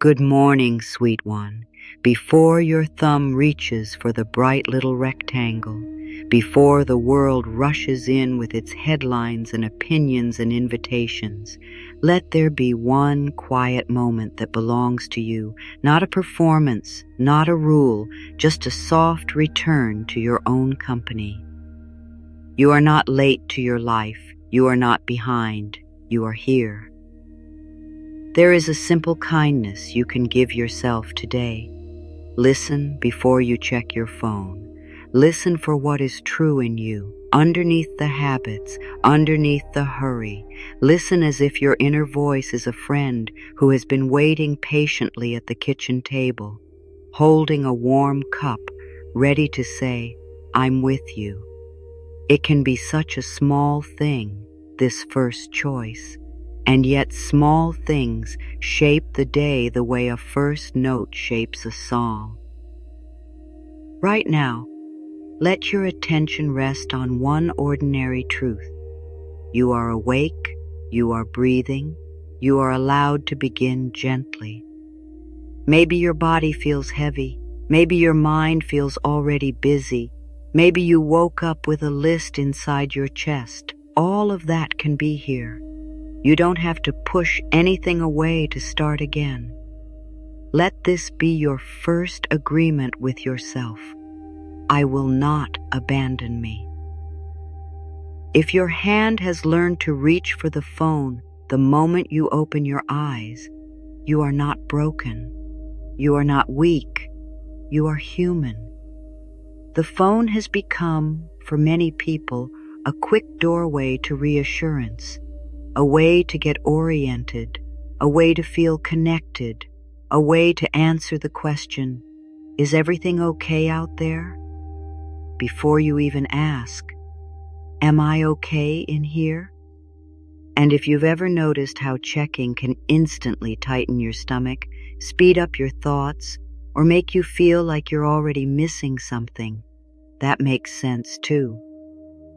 Good morning, sweet one. Before your thumb reaches for the bright little rectangle, before the world rushes in with its headlines and opinions and invitations, let there be one quiet moment that belongs to you, not a performance, not a rule, just a soft return to your own company. You are not late to your life. You are not behind. You are here. There is a simple kindness you can give yourself today. Listen before you check your phone. Listen for what is true in you, underneath the habits, underneath the hurry. Listen as if your inner voice is a friend who has been waiting patiently at the kitchen table, holding a warm cup, ready to say, "I'm with you." It can be such a small thing, this first choice. And yet small things shape the day the way a first note shapes a song. Right now, let your attention rest on one ordinary truth. You are awake, you are breathing, you are allowed to begin gently. Maybe your body feels heavy, maybe your mind feels already busy, maybe you woke up with a list inside your chest. All of that can be here. You don't have to push anything away to start again. Let this be your first agreement with yourself. I will not abandon me. If your hand has learned to reach for the phone the moment you open your eyes, you are not broken. You are not weak. You are human. The phone has become, for many people, a quick doorway to reassurance. A way to get oriented, a way to feel connected, a way to answer the question, "Is everything okay out there?" Before you even ask, "Am I okay in here?" And if you've ever noticed how checking can instantly tighten your stomach, speed up your thoughts, or make you feel like you're already missing something, that makes sense too.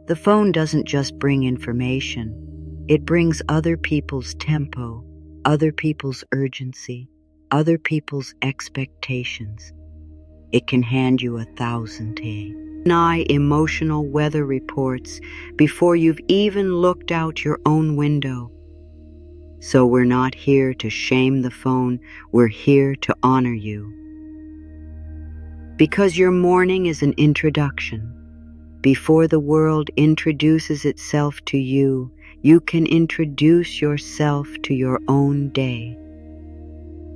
The phone doesn't just bring information. It brings other people's tempo, other people's urgency, other people's expectations. It can hand you 1,000 emotional weather reports before you've even looked out your own window. So we're not here to shame the phone, we're here to honor you. Because your morning is an introduction. Before the world introduces itself to you, you can introduce yourself to your own day.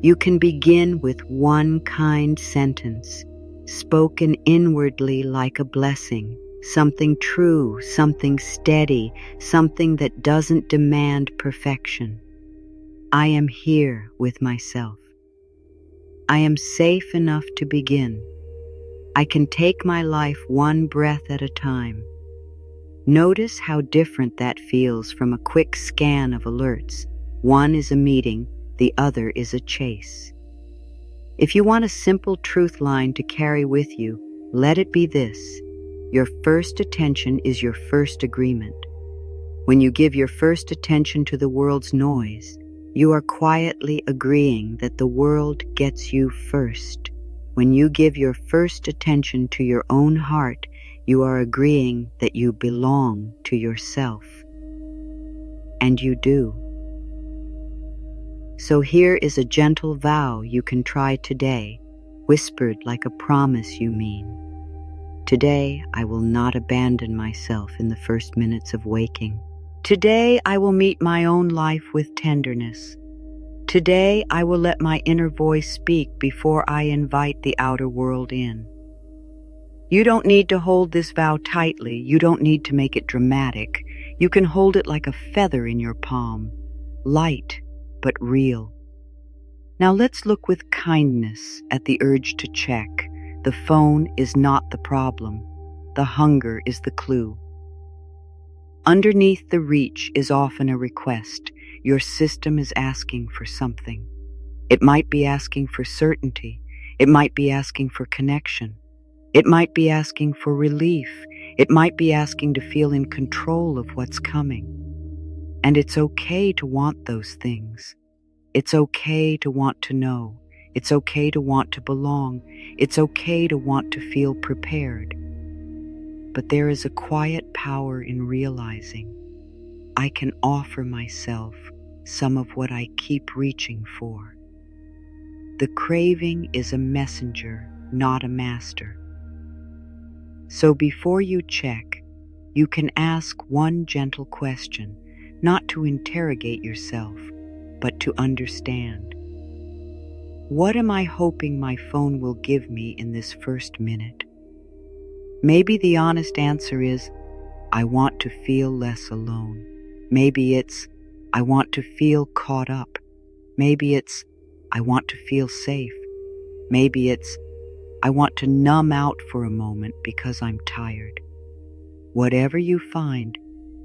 You can begin with one kind sentence, spoken inwardly like a blessing, something true, something steady, something that doesn't demand perfection. I am here with myself. I am safe enough to begin. I can take my life one breath at a time. Notice how different that feels from a quick scan of alerts. One is a meeting, the other is a chase. If you want a simple truth line to carry with you, let it be this. Your first attention is your first agreement. When you give your first attention to the world's noise, you are quietly agreeing that the world gets you first. When you give your first attention to your own heart, you are agreeing that you belong to yourself. And you do. So here is a gentle vow you can try today, whispered like a promise you mean. Today, I will not abandon myself in the first minutes of waking. Today, I will meet my own life with tenderness. Today, I will let my inner voice speak before I invite the outer world in. You don't need to hold this vow tightly. You don't need to make it dramatic. You can hold it like a feather in your palm, light but real. Now let's look with kindness at the urge to check. The phone is not the problem. The hunger is the clue. Underneath the reach is often a request. Your system is asking for something. It might be asking for certainty. It might be asking for connection. It might be asking for relief. It might be asking to feel in control of what's coming. And it's okay to want those things. It's okay to want to know. It's okay to want to belong. It's okay to want to feel prepared. But there is a quiet power in realizing I can offer myself some of what I keep reaching for. The craving is a messenger, not a master. So before you check, you can ask one gentle question, not to interrogate yourself, but to understand. What am I hoping my phone will give me in this first minute? Maybe the honest answer is, I want to feel less alone. Maybe it's, I want to feel caught up. Maybe it's, I want to feel safe. Maybe it's, I want to numb out for a moment because I'm tired. Whatever you find,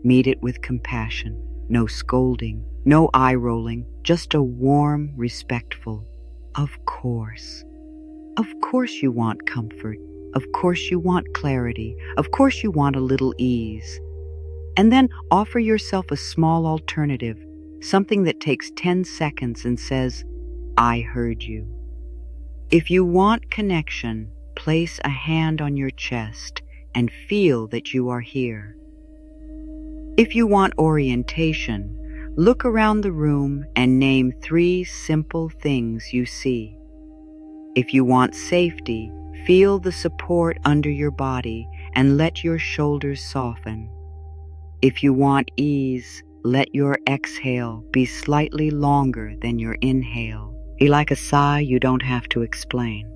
meet it with compassion. No scolding, no eye rolling, just a warm, respectful, of course. Of course you want comfort. Of course you want clarity. Of course you want a little ease. And then offer yourself a small alternative, something that takes 10 seconds and says, I heard you. If you want connection, place a hand on your chest and feel that you are here. If you want orientation, look around the room and name 3 simple things you see. If you want safety, feel the support under your body and let your shoulders soften. If you want ease, let your exhale be slightly longer than your inhale. Be like a sigh you don't have to explain.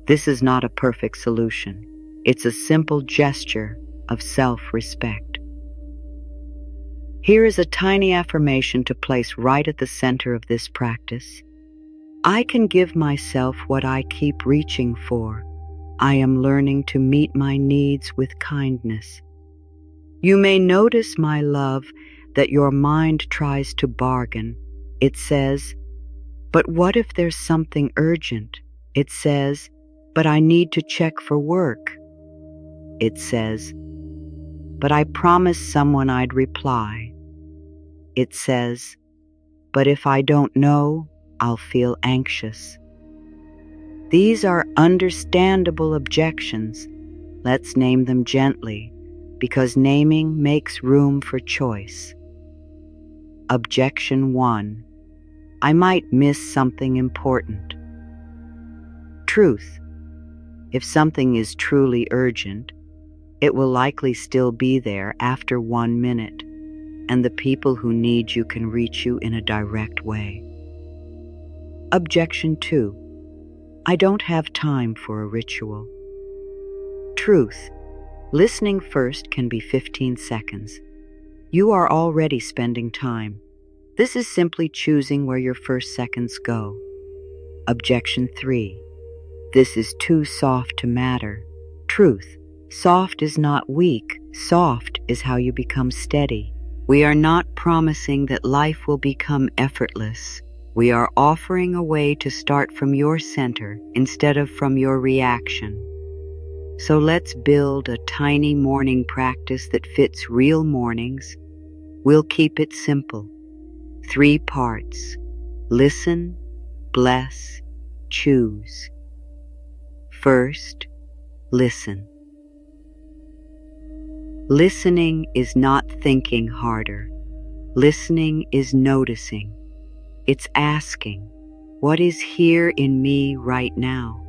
This is not a perfect solution. It's a simple gesture of self-respect. Here is a tiny affirmation to place right at the center of this practice. I can give myself what I keep reaching for. I am learning to meet my needs with kindness. You may notice, my love, that your mind tries to bargain. It says, but what if there's something urgent? It says, but I need to check for work. It says, but I promised someone I'd reply. It says, but if I don't know, I'll feel anxious. These are understandable objections. Let's name them gently, because naming makes room for choice. Objection 1. I might miss something important. Truth. If something is truly urgent, it will likely still be there after 1 minute, and the people who need you can reach you in a direct way. Objection 2. I don't have time for a ritual. Truth. Listening first can be 15 seconds. You are already spending time. This is simply choosing where your first seconds go. Objection 3. This is too soft to matter. Truth. Soft is not weak. Soft is how you become steady. We are not promising that life will become effortless. We are offering a way to start from your center instead of from your reaction. So let's build a tiny morning practice that fits real mornings. We'll keep it simple. 3 parts. Listen, bless, choose. First, listen. Listening is not thinking harder. Listening is noticing. It's asking, what is here in me right now?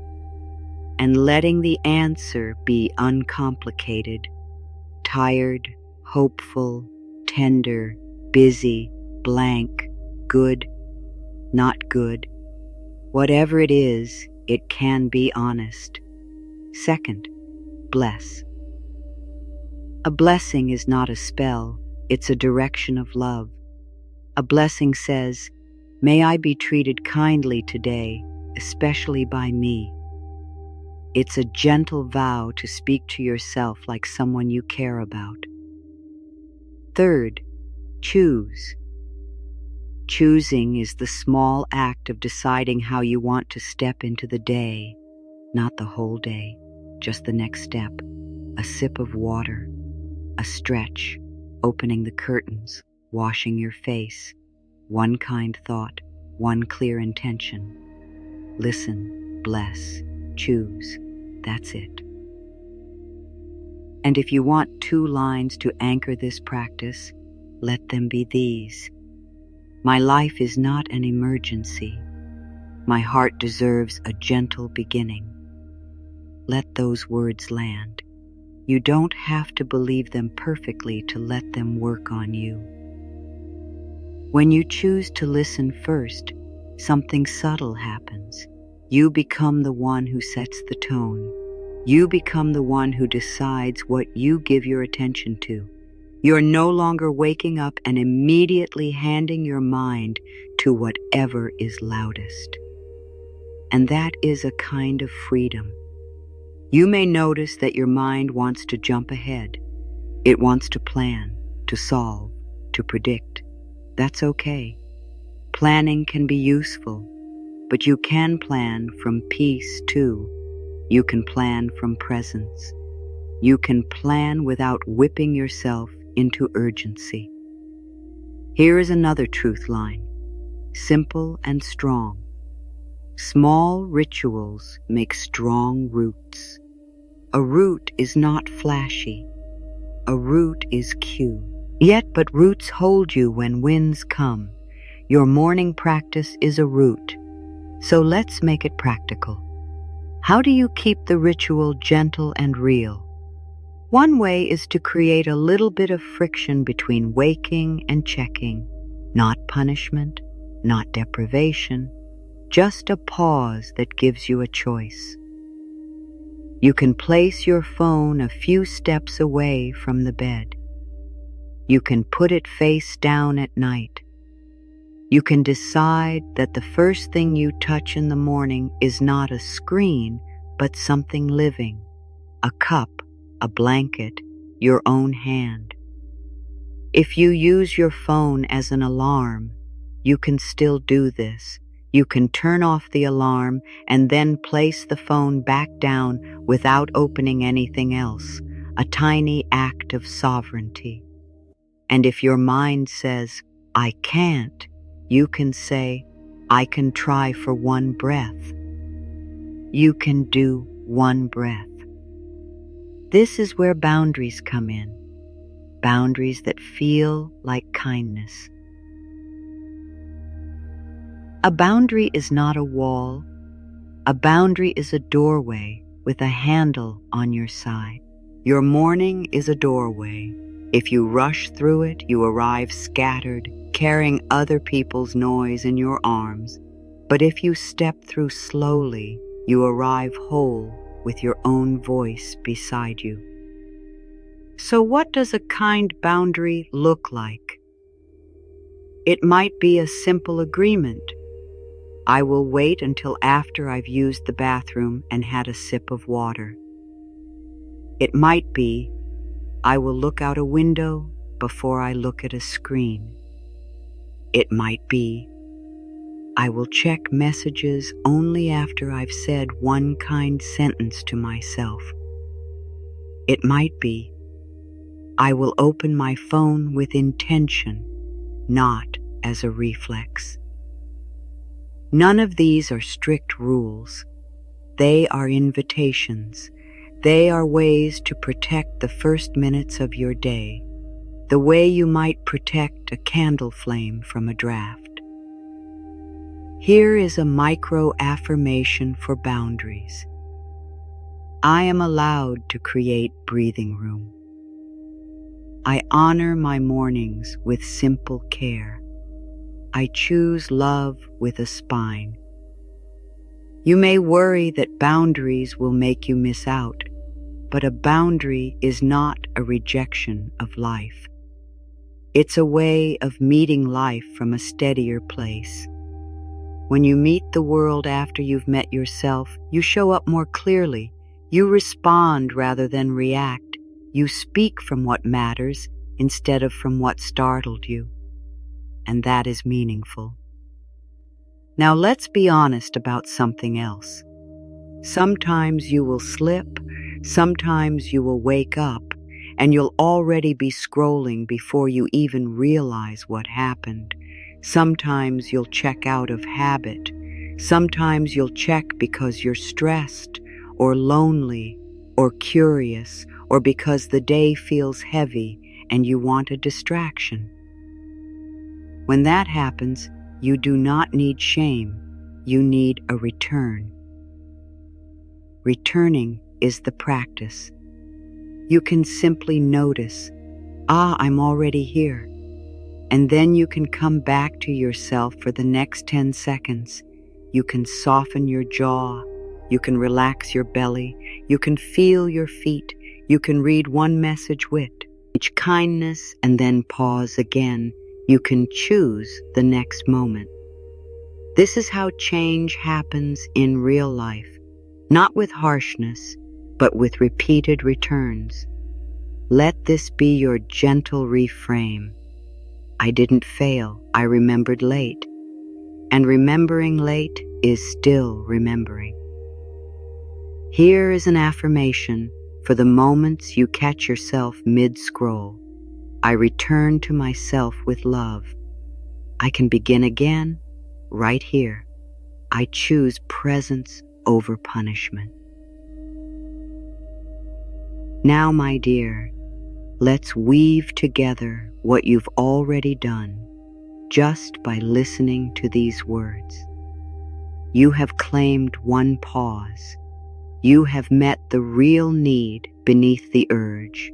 And letting the answer be uncomplicated. Tired, hopeful, tender, busy, blank, good, not good. Whatever it is, it can be honest. Second, bless. A blessing is not a spell, it's a direction of love. A blessing says, may I be treated kindly today, especially by me. It's a gentle vow to speak to yourself like someone you care about. Third, choose. Choosing is the small act of deciding how you want to step into the day, not the whole day, just the next step, a sip of water, a stretch, opening the curtains, washing your face. one kind thought, one clear intention. Listen, bless, choose. That's it. And if you want 2 lines to anchor this practice, let them be these. My life is not an emergency. My heart deserves a gentle beginning. Let those words land. You don't have to believe them perfectly to let them work on you. When you choose to listen first, something subtle happens. You become the one who sets the tone. You become the one who decides what you give your attention to. You're no longer waking up and immediately handing your mind to whatever is loudest. And that is a kind of freedom. You may notice that your mind wants to jump ahead. It wants to plan, to solve, to predict. That's okay. Planning can be useful, but you can plan from peace too. You can plan from presence. You can plan without whipping yourself into urgency. Here is another truth line, simple and strong. Small rituals make strong roots. A root is not flashy. A root is cue. But roots hold you when winds come. Your morning practice is a root. So let's make it practical. How do you keep the ritual gentle and real? One way is to create a little bit of friction between waking and checking. Not punishment, not deprivation, just a pause that gives you a choice. You can place your phone a few steps away from the bed. You can put it face down at night. You can decide that the first thing you touch in the morning is not a screen, but something living, a cup, a blanket, your own hand. If you use your phone as an alarm, you can still do this. You can turn off the alarm and then place the phone back down without opening anything else, a tiny act of sovereignty. And if your mind says, I can't, you can say, I can try for one breath. You can do one breath. This is where boundaries come in, boundaries that feel like kindness. A boundary is not a wall. A boundary is a doorway with a handle on your side. Your morning is a doorway. If you rush through it, you arrive scattered, carrying other people's noise in your arms. But if you step through slowly, you arrive whole with your own voice beside you. So what does a kind boundary look like? It might be a simple agreement. I will wait until after I've used the bathroom and had a sip of water. It might be, I will look out a window before I look at a screen. It might be, I will check messages only after I've said one kind sentence to myself. It might be, I will open my phone with intention, not as a reflex. None of these are strict rules. They are invitations. They are ways to protect the first minutes of your day, the way you might protect a candle flame from a draft. Here is a micro affirmation for boundaries. I am allowed to create breathing room. I honor my mornings with simple care. I choose love with a spine. You may worry that boundaries will make you miss out, but a boundary is not a rejection of life. It's a way of meeting life from a steadier place. When you meet the world after you've met yourself, you show up more clearly. You respond rather than react. You speak from what matters instead of from what startled you. And that is meaningful. Now let's be honest about something else. Sometimes you will slip, sometimes you will wake up, and you'll already be scrolling before you even realize what happened. Sometimes you'll check out of habit. Sometimes you'll check because you're stressed or lonely or curious or because the day feels heavy and you want a distraction. When that happens, you do not need shame. You need a return. Returning is the practice. You can simply notice, I'm already here. And then you can come back to yourself for the next 10 seconds. You can soften your jaw. You can relax your belly. You can feel your feet. You can read one message with each kindness and then pause again. You can choose the next moment. This is how change happens in real life, not with harshness, but with repeated returns. Let this be your gentle reframe. I didn't fail, I remembered late. And remembering late is still remembering. Here is an affirmation for the moments you catch yourself mid-scroll. I return to myself with love. I can begin again, right here. I choose presence over punishment. Now, my dear, let's weave together what you've already done just by listening to these words. You have claimed one pause. You have met the real need beneath the urge.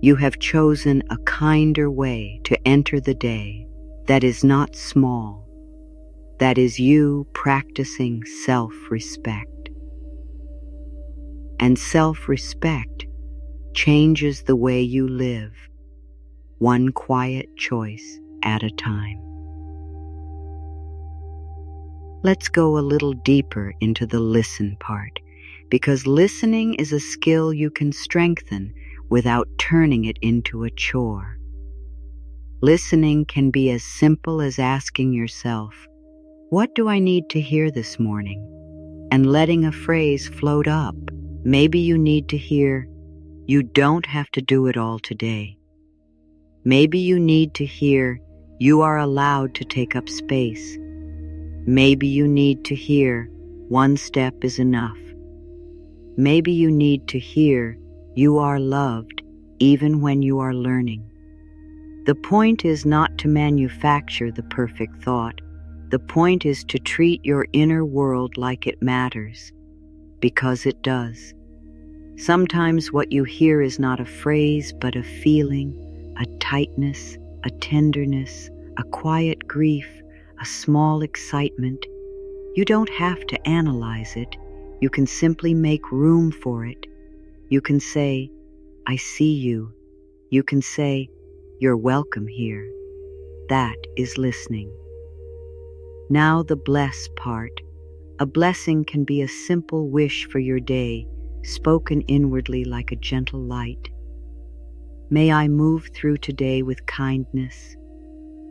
You have chosen a kinder way to enter the day that is not small. That is you practicing self-respect. And self-respect changes the way you live, one quiet choice at a time. Let's go a little deeper into the listen part, because listening is a skill you can strengthen without turning it into a chore. Listening can be as simple as asking yourself, what do I need to hear this morning? And letting a phrase float up. Maybe you need to hear, you don't have to do it all today. Maybe you need to hear, you are allowed to take up space. Maybe you need to hear, one step is enough. Maybe you need to hear, you are loved even when you are learning. The point is not to manufacture the perfect thought. The point is to treat your inner world like it matters, because it does. Sometimes what you hear is not a phrase, but a feeling, a tightness, a tenderness, a quiet grief, a small excitement. You don't have to analyze it. You can simply make room for it. You can say, I see you. You can say, you're welcome here. That is listening. Now the bless part. A blessing can be a simple wish for your day, spoken inwardly like a gentle light. May I move through today with kindness.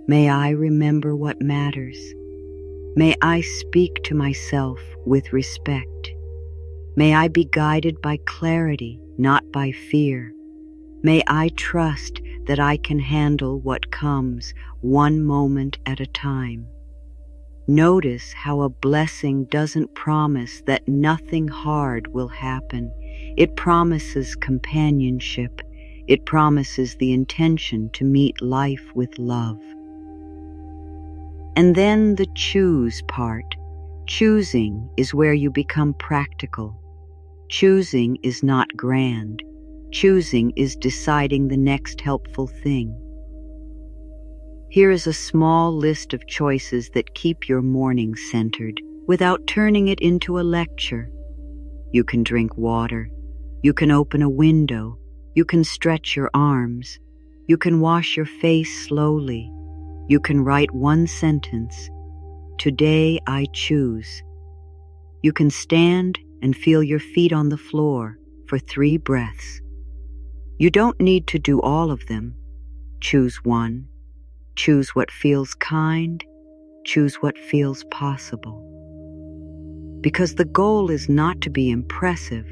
May I remember what matters. May I speak to myself with respect. May I be guided by clarity, not by fear. May I trust that I can handle what comes one moment at a time. Notice how a blessing doesn't promise that nothing hard will happen. It promises companionship. It promises the intention to meet life with love. And then the choose part. Choosing is where you become practical. Choosing is not grand. Choosing is deciding the next helpful thing. Here is a small list of choices that keep your morning centered without turning it into a lecture. You can drink water. You can open a window. You can stretch your arms. You can wash your face slowly. You can write one sentence. Today I choose. You can stand and feel your feet on the floor for 3 breaths. You don't need to do all of them. Choose one. Choose what feels kind. Choose what feels possible. Because the goal is not to be impressive.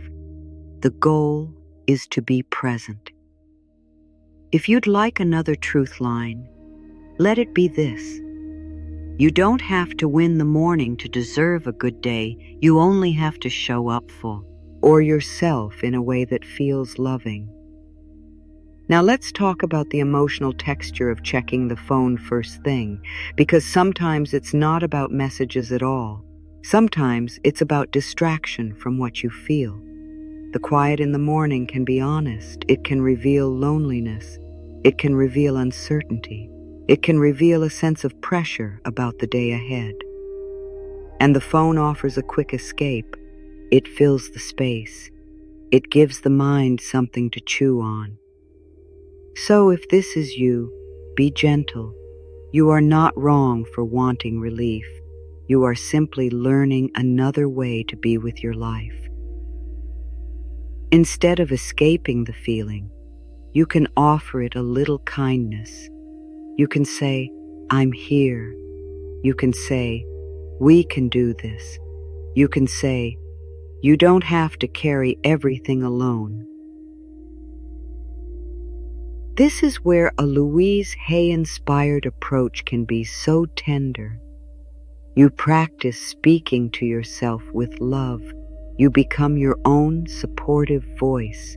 The goal is to be present. If you'd like another truth line, let it be this. You don't have to win the morning to deserve a good day. You only have to show up full, or yourself in a way that feels loving. Now let's talk about the emotional texture of checking the phone first thing, because sometimes it's not about messages at all. Sometimes it's about distraction from what you feel. The quiet in the morning can be honest. It can reveal loneliness. It can reveal uncertainty. It can reveal a sense of pressure about the day ahead. And the phone offers a quick escape. It fills the space. It gives the mind something to chew on. So if this is you, be gentle. You are not wrong for wanting relief. You are simply learning another way to be with your life. Instead of escaping the feeling, you can offer it a little kindness. You can say, I'm here. You can say, we can do this. You can say, you don't have to carry everything alone. This is where a Louise Hay-inspired approach can be so tender. You practice speaking to yourself with love. You become your own supportive voice.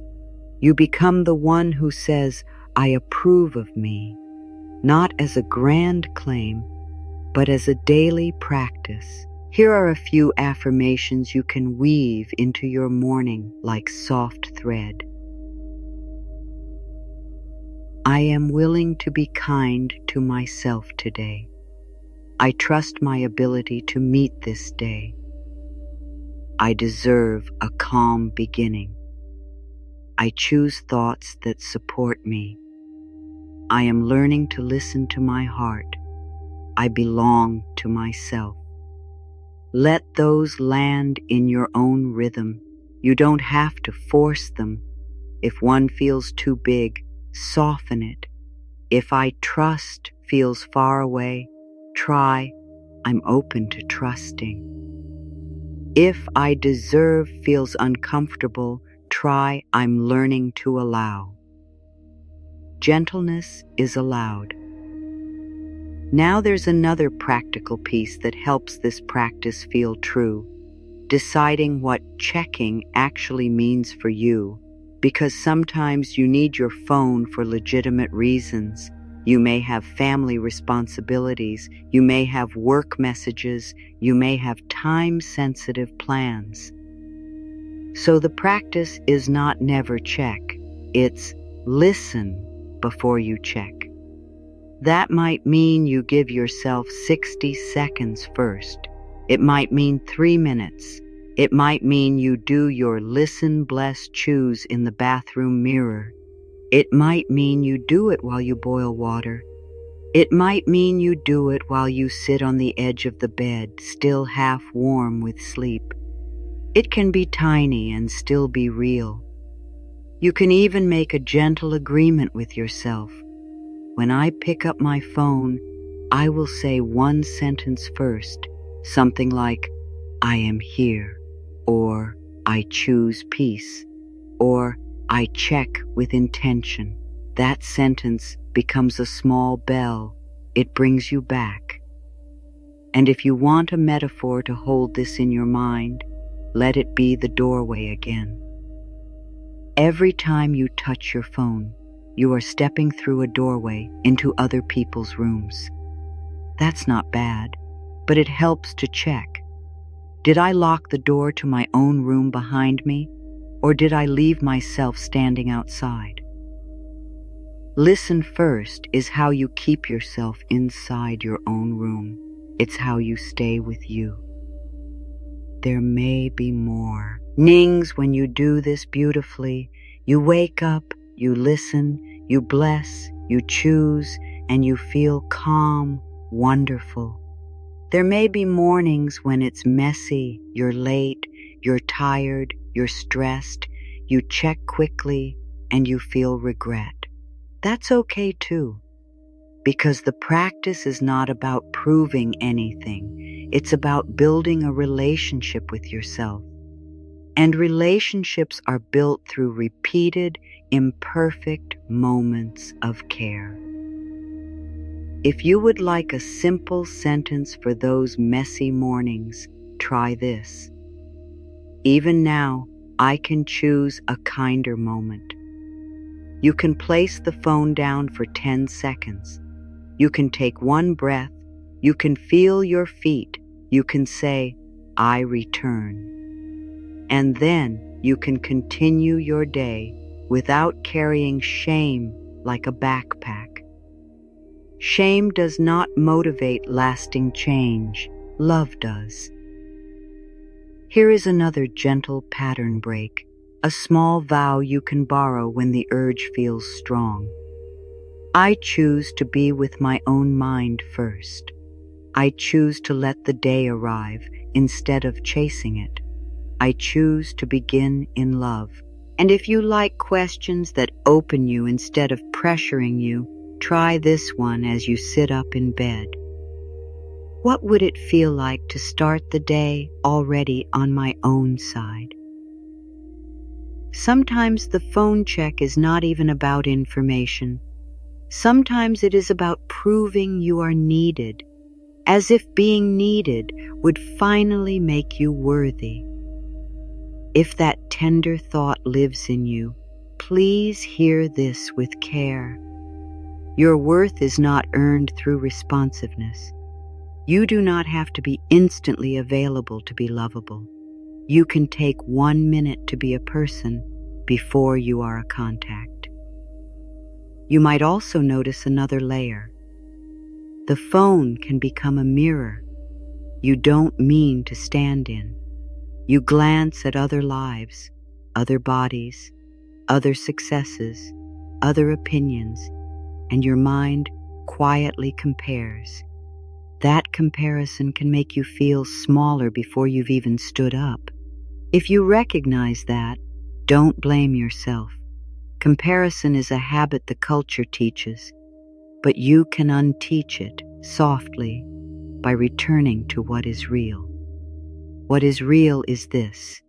You become the one who says, I approve of me, not as a grand claim, but as a daily practice. Here are a few affirmations you can weave into your morning like soft thread. I am willing to be kind to myself today. I trust my ability to meet this day. I deserve a calm beginning. I choose thoughts that support me. I am learning to listen to my heart. I belong to myself. Let those land in your own rhythm. You don't have to force them. If one feels too big, soften it. If I trust feels far away, try, I'm open to trusting. If I deserve feels uncomfortable, try, I'm learning to allow. Gentleness is allowed. Now there's another practical piece that helps this practice feel true. Deciding what checking actually means for you, because sometimes you need your phone for legitimate reasons. You may have family responsibilities, you may have work messages, you may have time-sensitive plans. So the practice is not never check, it's listen before you check. That might mean you give yourself 60 seconds first. It might mean 3 minutes. It might mean you do your listen, bless, choose in the bathroom mirror. It might mean you do it while you boil water. It might mean you do it while you sit on the edge of the bed, still half warm with sleep. It can be tiny and still be real. You can even make a gentle agreement with yourself. When I pick up my phone, I will say one sentence first, something like, I am here, or I choose peace, or I check with intention. That sentence becomes a small bell. It brings you back. And if you want a metaphor to hold this in your mind, let it be the doorway again. Every time you touch your phone, you are stepping through a doorway into other people's rooms. That's not bad, but it helps to check. Did I lock the door to my own room behind me, or did I leave myself standing outside? Listen first is how you keep yourself inside your own room. It's how you stay with you. There may be more. Nings when you do this beautifully. You wake up, you listen, you bless, you choose, and you feel calm, wonderful. There may be mornings when it's messy, you're late, you're tired, you're stressed, you check quickly, and you feel regret. That's okay too, because the practice is not about proving anything. It's about building a relationship with yourself. And relationships are built through repeated, imperfect moments of care. If you would like a simple sentence for those messy mornings, try this. Even now, I can choose a kinder moment. You can place the phone down for 10 seconds. You can take one breath. You can feel your feet. You can say, I return. And then you can continue your day without carrying shame like a backpack. Shame does not motivate lasting change. Love does. Here is another gentle pattern break, a small vow you can borrow when the urge feels strong. I choose to be with my own mind first. I choose to let the day arrive instead of chasing it. I choose to begin in love. And if you like questions that open you instead of pressuring you, try this one as you sit up in bed. What would it feel like to start the day already on my own side? Sometimes the phone check is not even about information. Sometimes it is about proving you are needed, as if being needed would finally make you worthy. If that tender thought lives in you, please hear this with care. Your worth is not earned through responsiveness. You do not have to be instantly available to be lovable. You can take 1 minute to be a person before you are a contact. You might also notice another layer. The phone can become a mirror you don't mean to stand in. You glance at other lives, other bodies, other successes, other opinions, and your mind quietly compares. That comparison can make you feel smaller before you've even stood up. If you recognize that, don't blame yourself. Comparison is a habit the culture teaches, but you can unteach it softly by returning to what is real. What is real is this: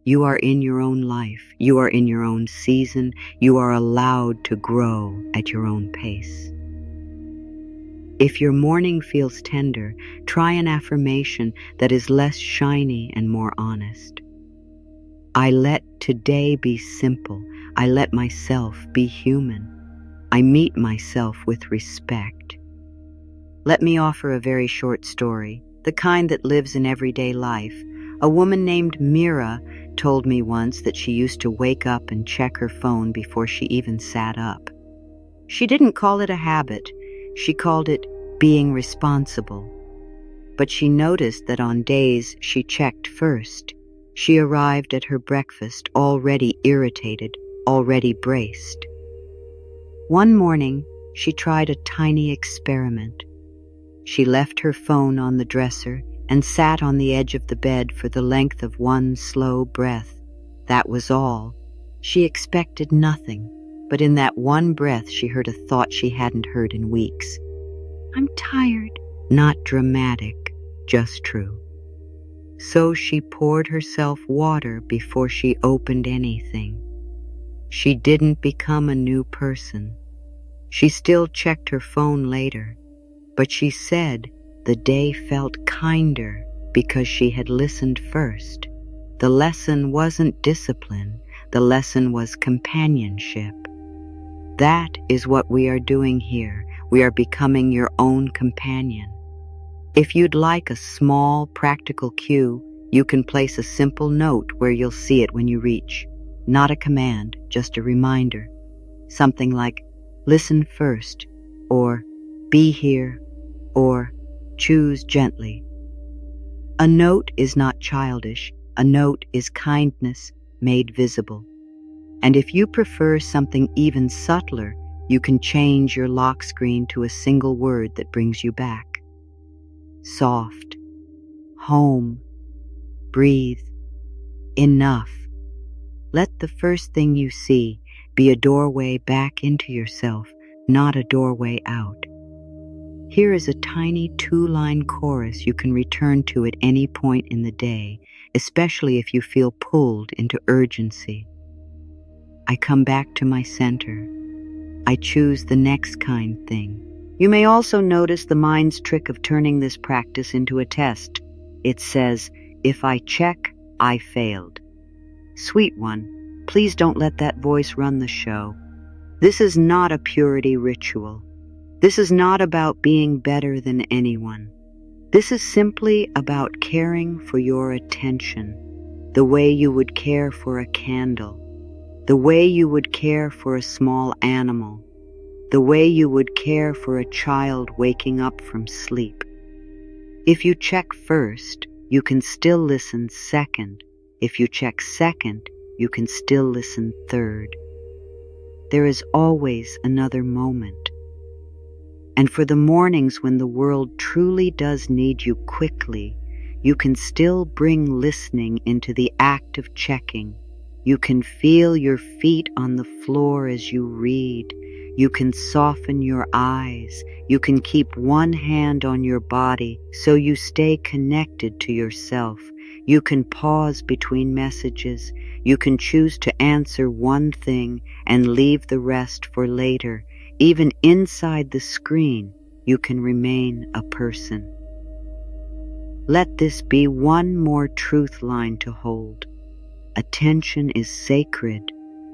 you are in your own life, you are in your own season, you are allowed to grow at your own pace. If your morning feels tender, try an affirmation that is less shiny and more honest. I let today be simple. I let myself be human. I meet myself with respect. Let me offer a very short story, the kind that lives in everyday life. A woman named Mira told me once that she used to wake up and check her phone before she even sat up. She didn't call it a habit. She called it being responsible. But she noticed that on days she checked first, she arrived at her breakfast already irritated, already braced. One morning, she tried a tiny experiment. She left her phone on the dresser and sat on the edge of the bed for the length of one slow breath. That was all. She expected nothing, but in that one breath she heard a thought she hadn't heard in weeks. I'm tired. Not dramatic, just true. So she poured herself water before she opened anything. She didn't become a new person. She still checked her phone later, but she said the day felt kinder because she had listened first. The lesson wasn't discipline. The lesson was companionship. That is what we are doing here. We are becoming your own companion. If you'd like a small, practical cue, you can place a simple note where you'll see it when you reach. Not a command, just a reminder. Something like, listen first, or be here, or choose gently. A note is not childish. A note is kindness made visible. And if you prefer something even subtler, you can change your lock screen to a single word that brings you back. Soft, home, breathe, enough. Let the first thing you see be a doorway back into yourself, not a doorway out. Here is a tiny 2-line chorus you can return to at any point in the day, especially if you feel pulled into urgency. I come back to my center. I choose the next kind thing. You may also notice the mind's trick of turning this practice into a test. It says, "If I check, I failed." Sweet one, please don't let that voice run the show. This is not a purity ritual. This is not about being better than anyone. This is simply about caring for your attention, the way you would care for a candle, the way you would care for a small animal, the way you would care for a child waking up from sleep. If you check first, you can still listen second. If you check second, you can still listen third. There is always another moment. And for the mornings when the world truly does need you quickly, you can still bring listening into the act of checking. You can feel your feet on the floor as you read. You can soften your eyes. You can keep one hand on your body so you stay connected to yourself. You can pause between messages. You can choose to answer one thing and leave the rest for later. Even inside the screen, you can remain a person. Let this be one more truth line to hold. Attention is sacred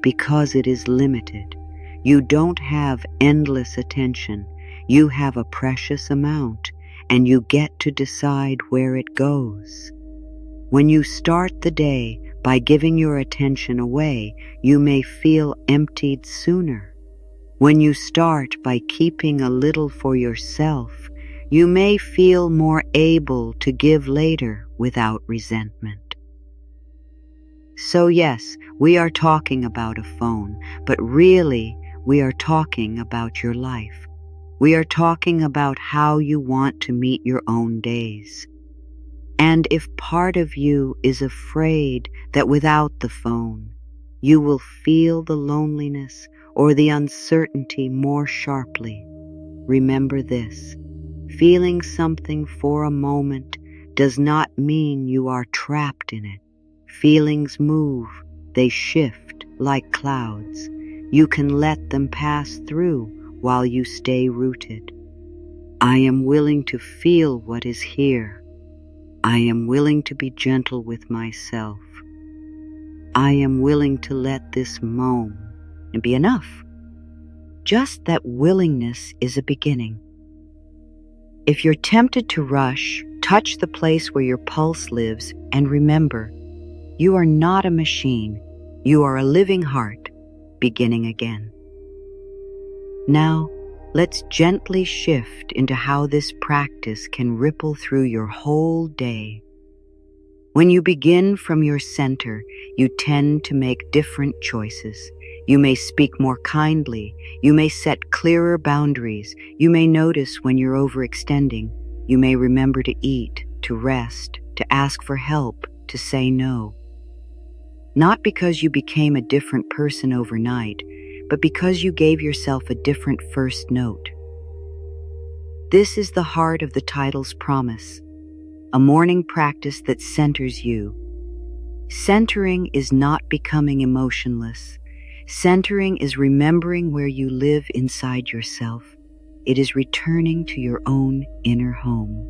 because it is limited. You don't have endless attention. You have a precious amount, and you get to decide where it goes. When you start the day by giving your attention away, you may feel emptied sooner. When you start by keeping a little for yourself, you may feel more able to give later without resentment. So yes, we are talking about a phone, but really we are talking about your life. We are talking about how you want to meet your own days. And if part of you is afraid that without the phone, you will feel the loneliness or the uncertainty more sharply, remember this. Feeling something for a moment does not mean you are trapped in it. Feelings move, they shift like clouds. You can let them pass through while you stay rooted. I am willing to feel what is here. I am willing to be gentle with myself. I am willing to let this moan and be enough. Just that willingness is a beginning. If you're tempted to rush, touch the place where your pulse lives and remember, you are not a machine. You are a living heart, beginning again. Now, let's gently shift into how this practice can ripple through your whole day. When you begin from your center, you tend to make different choices. You may speak more kindly. You may set clearer boundaries. You may notice when you're overextending. You may remember to eat, to rest, to ask for help, to say no. Not because you became a different person overnight, but because you gave yourself a different first note. This is the heart of the title's promise, a morning practice that centers you. Centering is not becoming emotionless. Centering is remembering where you live inside yourself. It is returning to your own inner home.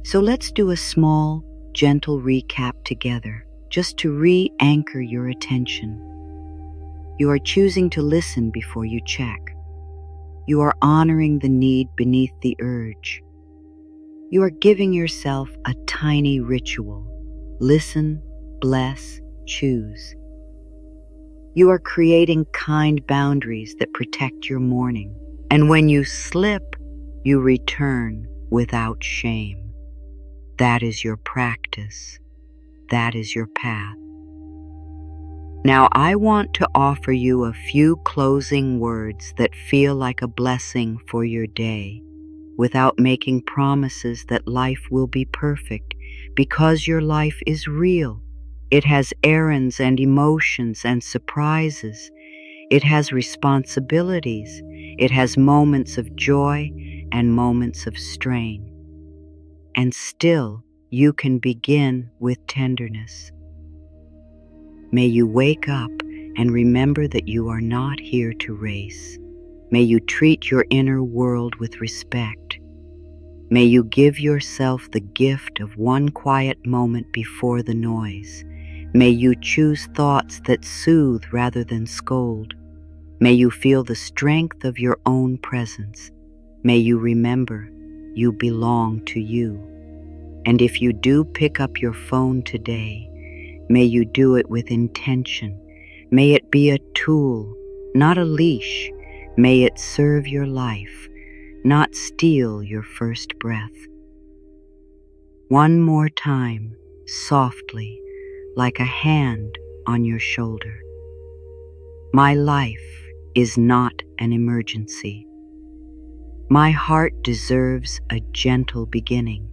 So let's do a small, gentle recap together, just to re-anchor your attention. You are choosing to listen before you check. You are honoring the need beneath the urge. You are giving yourself a tiny ritual. Listen, bless, choose. You are creating kind boundaries that protect your morning. And when you slip, you return without shame. That is your practice. That is your path. Now I want to offer you a few closing words that feel like a blessing for your day, without making promises that life will be perfect, because your life is real. It has errands and emotions and surprises. It has responsibilities. It has moments of joy and moments of strain. And still, you can begin with tenderness. May you wake up and remember that you are not here to race. May you treat your inner world with respect. May you give yourself the gift of one quiet moment before the noise. May you choose thoughts that soothe rather than scold. May you feel the strength of your own presence. May you remember you belong to you. And if you do pick up your phone today, may you do it with intention. May it be a tool, not a leash. May it serve your life, not steal your first breath. One more time, softly, like a hand on your shoulder. My life is not an emergency. My heart deserves a gentle beginning.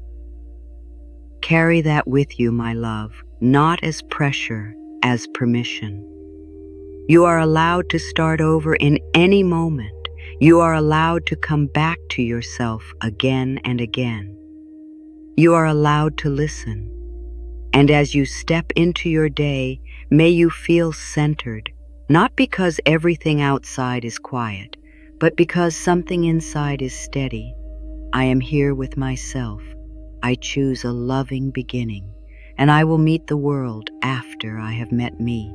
Carry that with you, my love, not as pressure, as permission. You are allowed to start over in any moment. You are allowed to come back to yourself again and again. You are allowed to listen. And as you step into your day, may you feel centered, not because everything outside is quiet, but because something inside is steady. I am here with myself. I choose a loving beginning, and I will meet the world after I have met me.